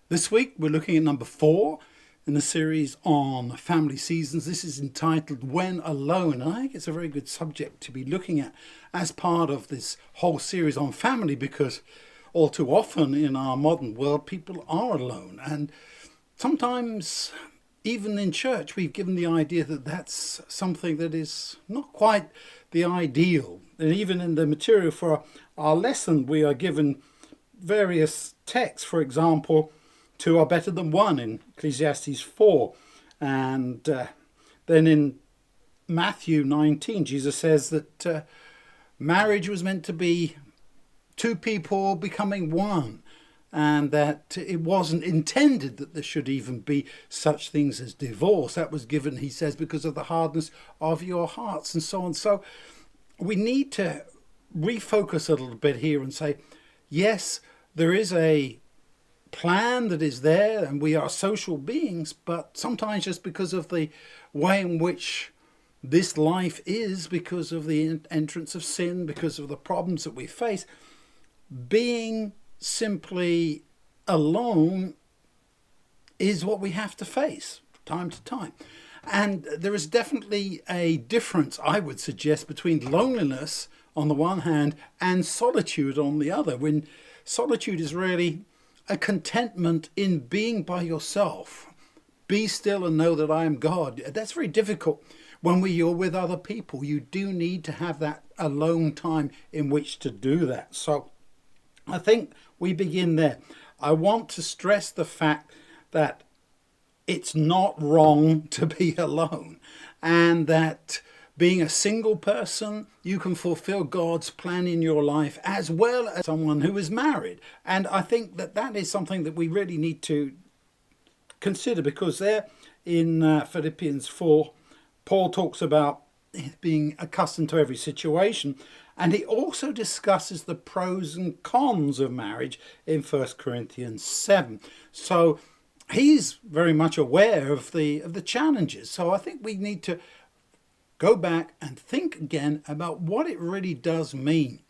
This week we're looking at number 4 in the series on family seasons. This is entitled When Alone. And I think it's a very good subject to be looking at as part of this whole series on family, because all too often in our modern world people are alone. And sometimes even in church we've given the idea that that's something that is not quite the ideal. And even in the material for our lesson we are given various texts. For example, two are better than one in Ecclesiastes 4. And then in Matthew 19, Jesus says that marriage was meant to be two people becoming one, and that it wasn't intended that there should even be such things as divorce. That was given, he says, because of the hardness of your hearts and so on. So we need to refocus a little bit here and say, yes, there is a plan that is there and we are social beings, but sometimes just because of the way in which this life is, because of the entrance of sin, because of the problems that we face, being simply alone is what we have to face time to time. And there is definitely a difference, I would suggest, between loneliness on the one hand and solitude on the other. When solitude is really a contentment in being by yourself. Be still and know that I am God. That's very difficult when you're with other people. You do need to have that alone time in which to do that. So I think we begin there. I want to stress the fact that it's not wrong to be alone, and that being a single person, you can fulfill God's plan in your life as well as someone who is married. And I think that that is something that we really need to consider, because there in Philippians 4, Paul talks about being accustomed to every situation. And he also discusses the pros and cons of marriage in 1 Corinthians 7. So he's very much aware of the challenges. So I think we need to go back and think again about what it really does mean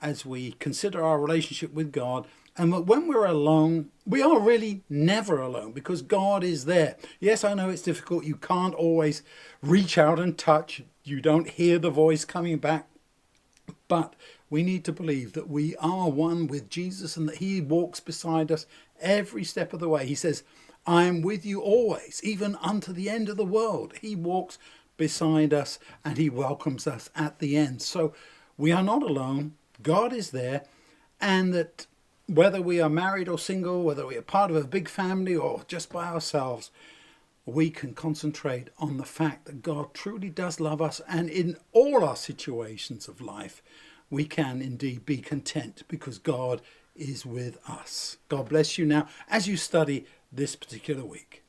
as we consider our relationship with God, and that when we're alone, we are really never alone because God is there. Yes, I know it's difficult. You can't always reach out and touch. You don't hear the voice coming back. But we need to believe that we are one with Jesus and that he walks beside us every step of the way. He says, I am with you always, even unto the end of the world. He walks beside us and he welcomes us at the end. So we are not alone. God is there, and that whether we are married or single, whether we are part of a big family or just by ourselves, we can concentrate on the fact that God truly does love us, and in all our situations of life we can indeed be content because God is with us. God bless you now as you study this particular week.